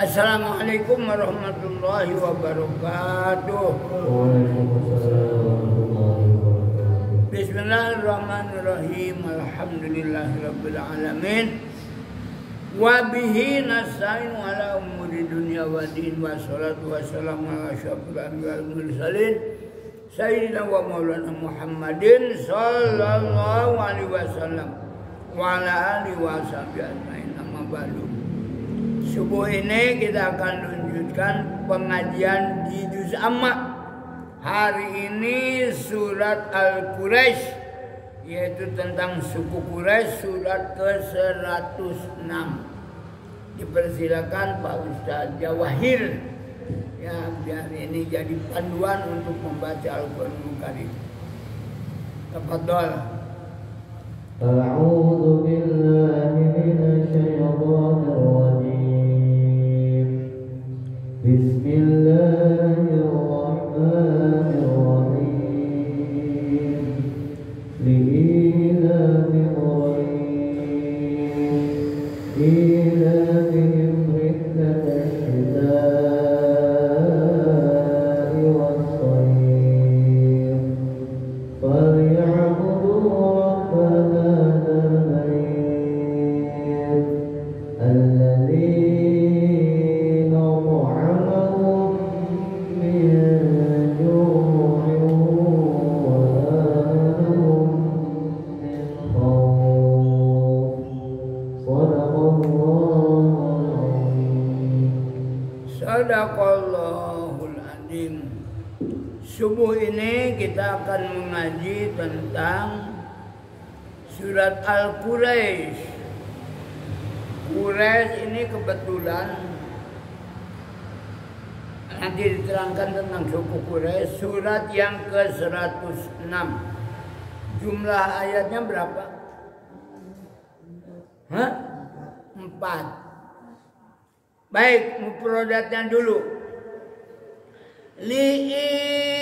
Assalamualaikum warahmatullahi wabarakatuh. Bismillahirrahmanirrahim. Alhamdulillahirabbil alamin. Wa bihi nasta'inu ala umuri dunya wa din wa salatu wassalamu ala asyrofil anbiya'i wal mursalin sayyidina wa maulana Muhammadin sallallahu alaihi wasallam wa ala alihi wa sahbihi ajmain. Amma ba'du. Subuh ini kita akan lanjutkan pengajian di juz amma. Hari ini surat Al-Quraisy, yaitu tentang suku Quraisy, surat ke-106. Dipersilakan Pak Ustadz Jawahir, ya, biar ini jadi panduan untuk membaca Al-Qur'anul Karim. Tafadhol. A'udzu billahi minasyaitonir rajim. Bismillahirrahmanirrahim. Li'ilafi Quraish ilafihim rihlatash shitaa'i was-sayf falya'budu rabb hadzal bayt alladzi Sadaqallahul Azim. Subuh ini kita akan mengaji tentang surat Al-Quraisy. Quraisy ini kebetulan nanti diterangkan tentang suku Quraisy, surat yang ke-106. Jumlah ayatnya berapa? 4. Baik, mufradatnya dulu. Li'ilafi.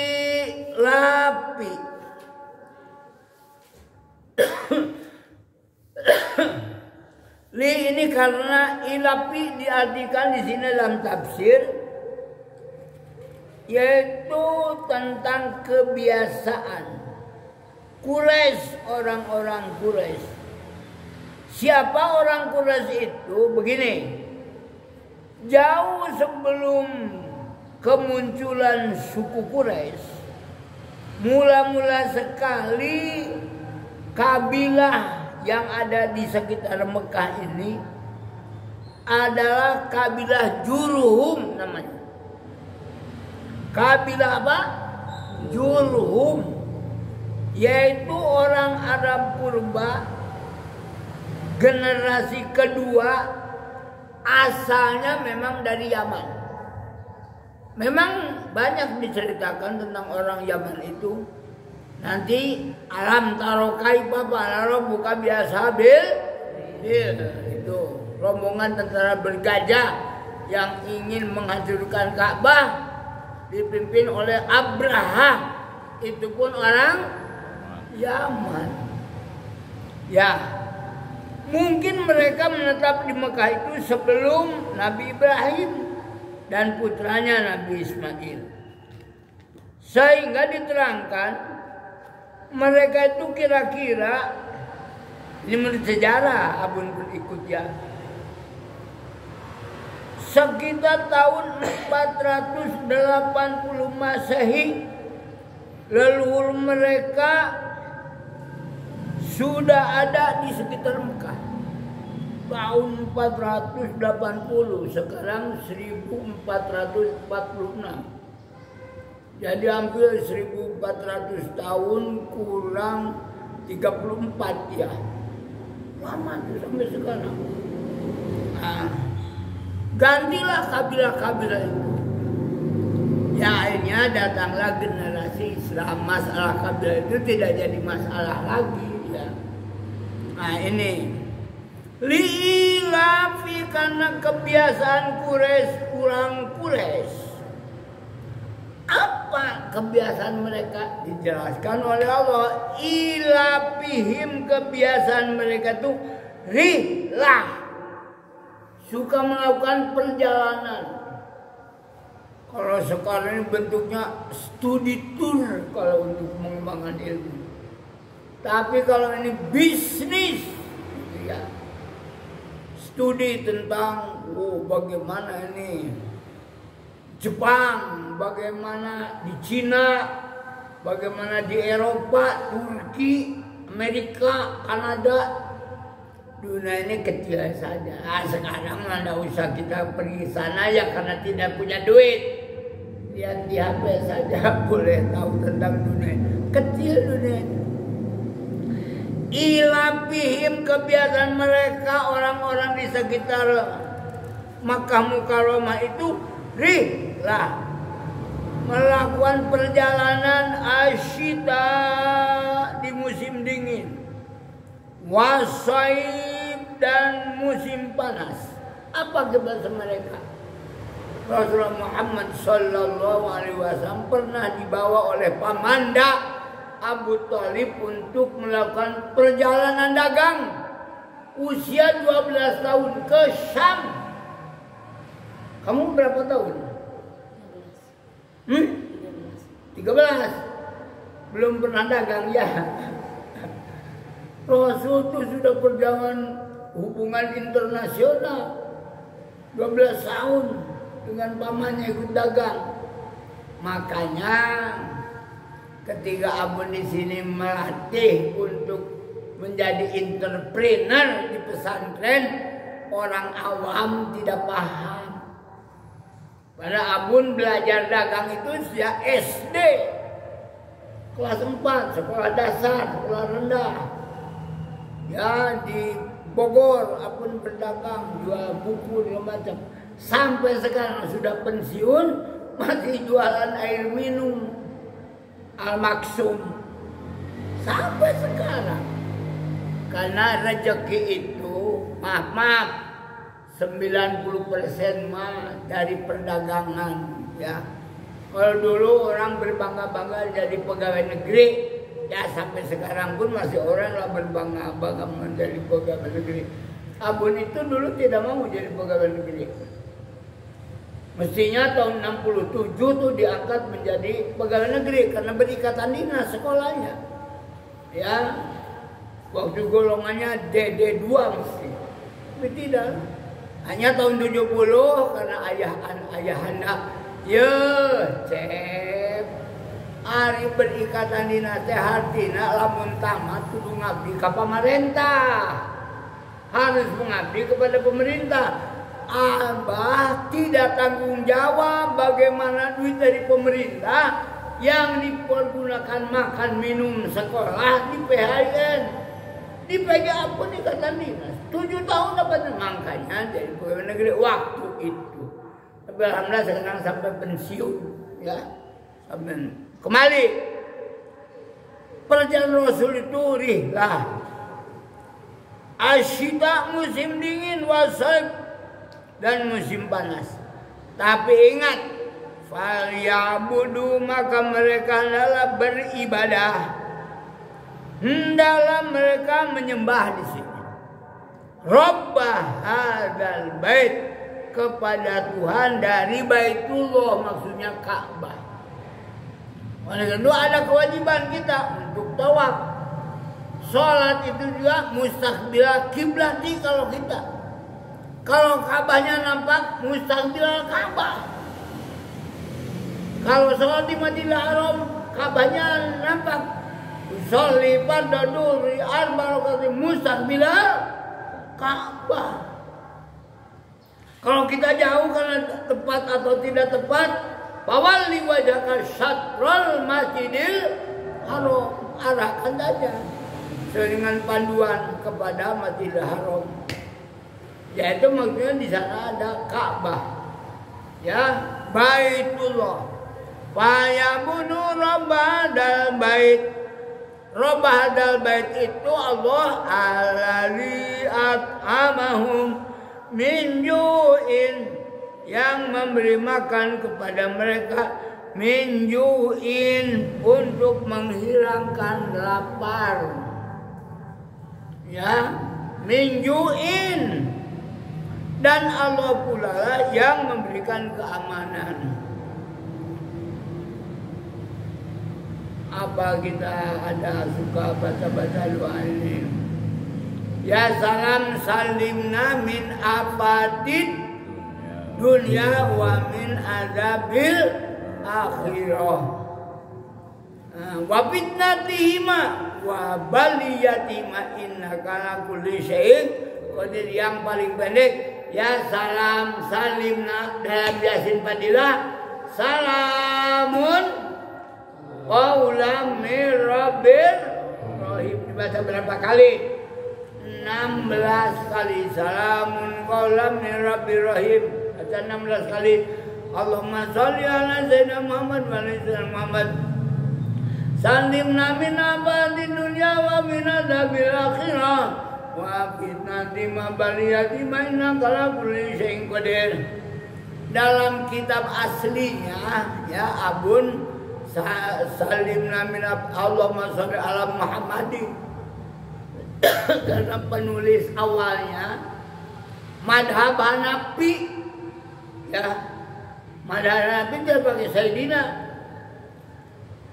Li ini karena ilafi diartikan di sini dalam tafsir, yaitu tentang kebiasaan Quraisy, orang-orang Quraisy. Siapa orang Quraisy itu? Begini. Jauh sebelum kemunculan suku Quraisy, mula-mula sekali kabilah yang ada di sekitar Mekah ini adalah kabilah Jurhum namanya. Kabilah apa? Jurhum, yaitu orang Arab purba generasi kedua. Asalnya memang dari Yaman. Memang banyak diceritakan tentang orang Yaman itu. Nanti alam taro kaifa fa'ala rabbuka bi ashabil itu rombongan tentara bergajah yang ingin menghancurkan Ka'bah dipimpin oleh Abraha. Itu pun orang Yaman. Ya. Mungkin mereka menetap di Mekah itu sebelum Nabi Ibrahim dan putranya Nabi Ismail. Sehingga diterangkan mereka itu kira-kira, ini menurut sejarah, abun pun ikut ya, sekitar tahun 480 Masehi leluhur mereka sudah ada di sekitar Mekah. Tahun 480, sekarang 1446. Jadi hampir 1400 tahun kurang 34 ya. Lama itu sampai sekarang. Nah, gantilah kabilah-kabilah itu. Ya akhirnya datanglah generasi Islam. Masalah kabilah itu tidak jadi masalah lagi. Ya. Nah ini li'ilafi karena kebiasaan Quraisy, orang Quraisy. Apa kebiasaan mereka? Dijelaskan oleh Allah. Ilafihim, kebiasaan mereka itu rihlah, suka melakukan perjalanan. Kalau sekarang ini bentuknya studi tour kalau untuk mengembangkan ilmu. Tapi kalau ini bisnis, ya, studi tentang bagaimana ini Jepang, bagaimana di Cina, bagaimana di Eropa, Turki, Amerika, Kanada. Dunia ini kecil saja. Sekarang tidak usah kita pergi sana ya karena tidak punya duit. Lihat di HP saja boleh tahu tentang dunia. Kecil dunia ini. Ilapihim, kebiasaan mereka orang-orang di sekitar Makkah Mukarramah itu rihlah melakukan perjalanan asyita di musim dingin, wasaib dan musim panas. Apa kebiasaan mereka? Rasulullah Muhammad sallallahu alaihi wasallam pernah dibawa oleh pamanda Abu Thalib untuk melakukan perjalanan dagang usia 12 tahun ke Syam. Kamu berapa tahun? 13. Belum pernah dagang ya. Rasul itu sudah perjalanan hubungan internasional 12 tahun dengan pamannya ikut dagang. Makanya ketika Abun di sini melatih untuk menjadi entrepreneur di pesantren, orang awam tidak paham. Pada Abun belajar dagang itu sejak SD, kelas 4, sekolah dasar, sekolah rendah. Ya di Bogor Abun berdagang, jual buku dan macam. Sampai sekarang sudah pensiun masih jualan air minum Al-Maksum sampai sekarang. Karena rezeki itu maaf 90% mah dari perdagangan ya. Kalau dulu orang berbangga-bangga jadi pegawai negeri, ya sampai sekarang pun masih orang lah berbangga-bangga menjadi pegawai negeri. Abun itu dulu tidak mau jadi pegawai negeri. Mestinya tahun 67 tuh diangkat menjadi pegawai negeri karena berikatan dinas sekolahnya. Ya, waktu golongannya DD2 mesti. Tapi tidak. Hanya tahun 70 karena ayahanda ya cep ari berikatan dinas teh hartina lamun tamat kudu ngabdi ka pamarentah. Harus mengabdi kepada pemerintah. Abah tidak tanggung jawab bagaimana duit dari pemerintah yang dipergunakan makan minum sekolah di PHN dipegang apa nih kata dinas 7 tahun dapat makanya dari pegawai negeri waktu itu. Tapi alhamdulillah sekarang sampai pensiun ya sampai kembali perjalanan Rasul itu rihlah asyita musim dingin wasaib dan musim panas. Tapi ingat, falyabudu maka mereka adalah beribadah. Hendaklah mereka menyembah di sini. Rabbah hadzal bait, kepada Tuhan dari Baitullah, maksudnya Ka'bah. Oleh karena itu ada kewajiban kita untuk tawaf. Salat itu juga mustaqbil kiblati kalau kita. Kalau Ka'bahnya nampak mustaqbil Ka'bah. Kalau sholat di Masjidil Haram, Ka'bahnya nampak. Sholli pada duri arba rakaat mustaqbil Ka'bah. Kalau kita jauh karena tepat atau tidak tepat, fawalli wajhaka syatrul Masjidil Haram, arahkan saja dengan panduan kepada Masjidil Haram. Yaitu maksudnya di sana ada Ka'bah, ya Baitullah. Fayabunu Rabbahal bait. Rabbahal bait itu Allah alladzi at'amahum min ju'in, yang memberi makan kepada mereka min ju'in, untuk menghilangkan lapar. Ya, min ju'in. Dan Allah pula lah yang memberikan keamanan. Apa kita ada suka baca-baca doa ini? Ya salam salimna min afatid dunya wa min adabil akhirah. Wa fitnatihima wa baliyatima innaka ala kulli syai'in qadir. Yang paling pendek, ya salam salimna dalam Yasin Fadilah, salamun qaulam mir rabbir rahim. Dibaca berapa kali? 16 kali. Salamun qaulam mir rabbir rahim. Baca 16 kali. Allahumma sholli ala sayyidina Muhammad wa ala sayyidina Muhammad. Salimna min abadid dunya wa min adzabil akhirah wa fitnati ma baliyati ma innaka ala kulli syai'in qadir. Dalam kitab aslinya ya Abun salimna min Allahumma sholli ala Muhammadin. Karena penulis awalnya madhab Hanafi ya, madhab Hanafi dia pakai Sayyidina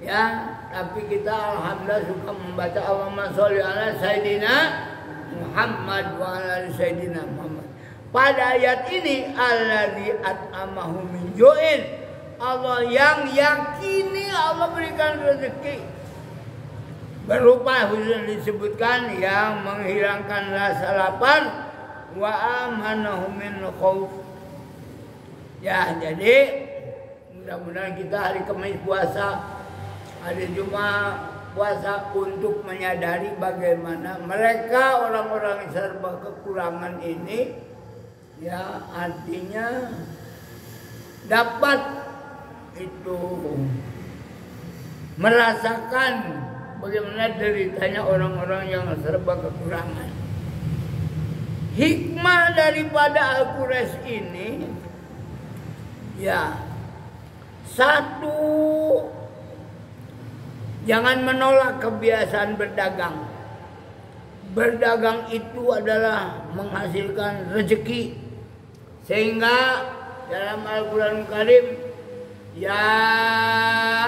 ya, tapi kita alhamdulillah suka membaca Allahumma sholli ala Sayyidina Muhammad wa ala Sayyidina Muhammad. Pada ayat ini alladzi at'amahu min ju'in, Allah yang yakini Allah berikan rezeki berupa disebutkan yang menghilangkan rasa lapar wa amanahu min khauf. Ya, jadi mudah-mudahan kita hari Kamis puasa, hari Jumat puasa untuk menyadari bagaimana mereka orang-orang yang serba kekurangan ini ya, artinya dapat itu merasakan bagaimana deritanya orang-orang yang serba kekurangan. Hikmah daripada Al-Quraish ini ya, satu, jangan menolak kebiasaan berdagang. Berdagang itu adalah menghasilkan rezeki. Sehingga dalam Al-Qur'an Karim, ya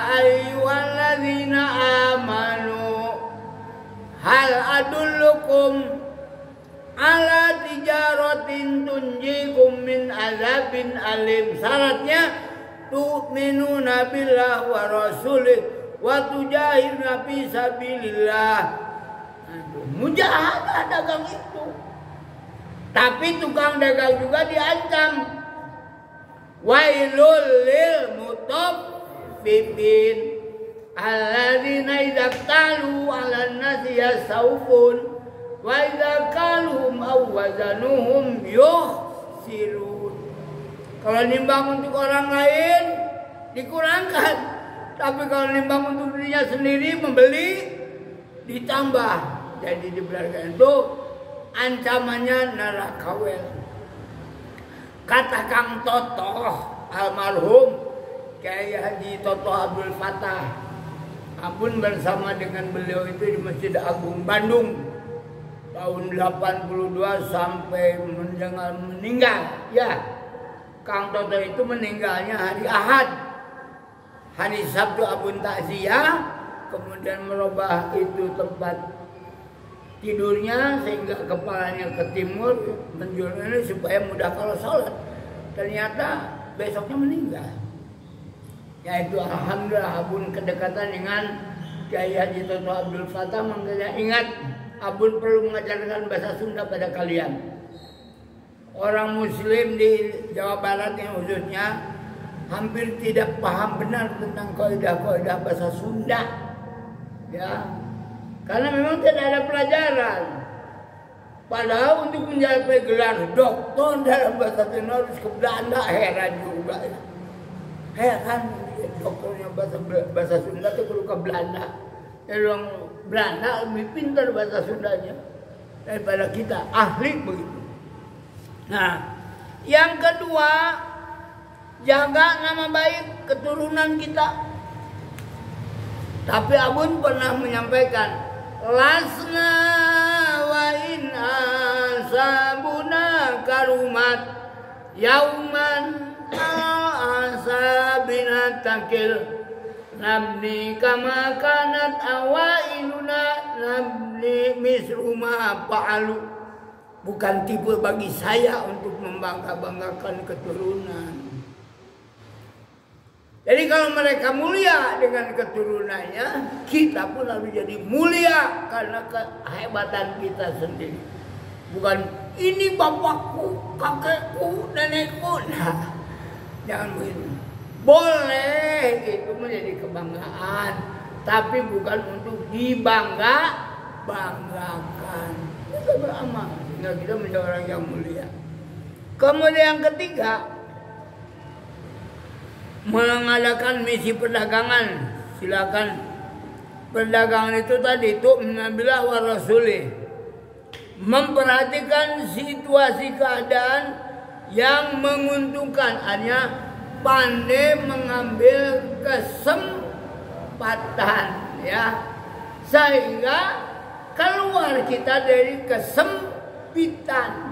ayyuhalladzina amanu hal adullukum ala tijaratin tunjikum min azabin alim. Syaratnya tu'minuna billah wa rasulih wa tujahiduna fi sabilillah. Mujahadah dagang itu. Tapi tukang dagang juga diancam. Wailul lil mutaffifin alladzina idza qalu 'alan nasi yasawfun wa idza qaluhum aw wazanuhum yukhsirun. Kalau nimbang untuk orang lain dikurangkan, tapi kalau nimbang untuk dirinya sendiri membeli ditambah. Jadi di belakang itu ancamannya neraka wel. Kata Kang Toto almarhum Kyai Haji Toto Abdul Fatah, Abun bersama dengan beliau itu di Masjid Agung Bandung tahun 82 sampai meninggal ya. Kang Toto itu meninggalnya hari Ahad. Hari Sabtu Abun takziah, kemudian merubah itu tempat tidurnya sehingga kepalanya ke timur menjual ini supaya mudah kalau sholat. Ternyata besoknya meninggal. Yaitu alhamdulillah Abun kedekatan dengan Kyai Haji Toto Abdul Fatah. Makanya ingat, Abun perlu mengajarkan bahasa Sunda pada kalian. Orang Muslim di Jawa Barat yang khususnya hampir tidak paham benar tentang kaidah-kaidah bahasa Sunda, ya. Karena memang tidak ada pelajaran. Padahal untuk mencapai gelar doktor dalam bahasa Sunda harus ke Belanda. Heran juga ya. Heran, doktornya bahasa Sunda itu perlu ke Belanda. Orang Belanda lebih pintar bahasa Sundanya daripada kita, ahli begitu. Nah, yang kedua, jaga nama baik keturunan kita. Tapi Abun pernah menyampaikan, lasna wa in asabuna karumat yauman asabina takil nabni kama kanat awailuna nabni misruma fa'alu. Bukan tipe bagi saya untuk membangga-banggakan keturunan. Jadi kalau mereka mulia dengan keturunannya, kita pun harus jadi mulia karena kehebatan kita sendiri. Bukan ini bapakku, kakekku, nenekku. Nah, jangan begitu. Boleh itu menjadi kebanggaan, tapi bukan untuk dibangga-banggakan. Kita beramal sehingga kita menjadi orang yang mulia. Kemudian yang ketiga, mengadakan misi perdagangan. Silakan. Perdagangan itu tadi itu menabilah wa rasulih, memperhatikan situasi keadaan yang menguntungkan, hanya pandai mengambil kesempatan, ya, sehingga keluar kita dari kesempitan.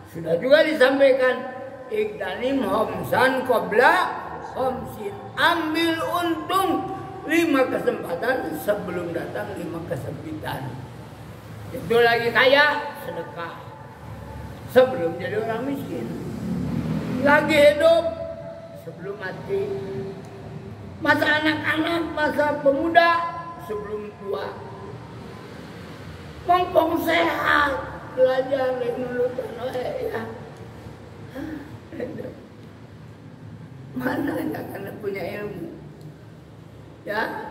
Sudah juga disampaikan, iktanim homsan qabla homsin, ambil untung 5 kesempatan sebelum datang 5 kesempitan. Itu lagi kaya, sedekah sebelum jadi orang miskin. Lagi hidup sebelum mati. Masa anak-anak, masa pemuda sebelum tua. Mumpung sehat, belajar menurut ya. Mana karena punya ilmu, ya,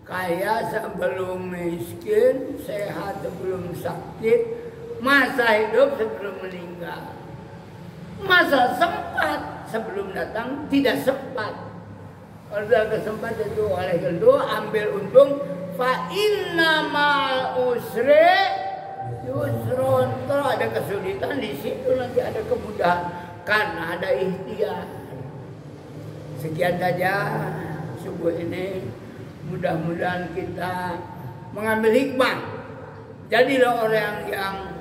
kaya sebelum miskin, sehat sebelum sakit, masa hidup sebelum meninggal, masa sempat sebelum datang tidak sempat. Kalau sudah kesempatan itu oleh itu ambil untung. Fa inna ma'al usri yusrun. Kalau ada kesulitan di situ nanti ada kemudahan karena ada ikhtiar. Sekian saja subuh ini, mudah-mudahan kita mengambil hikmah. Jadilah orang yang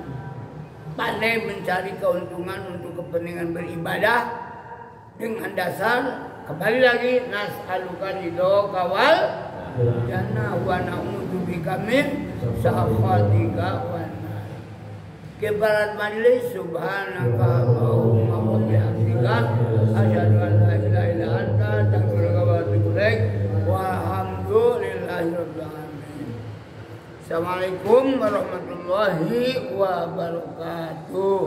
pandai mencari keuntungan untuk kepentingan beribadah dengan dasar kembali lagi nas'aluka ridhoka wal jannah wa na'udzubika min sakhatika wan nar. Kibarat majlis subhanaka Allahumma wa bihamdika asyhadu an la ilaha illa anta astaghfiruka wa atubu ilaik. Walhamdulillahi rabbil alamin. Assalamualaikum warahmatullahi wabarakatuh.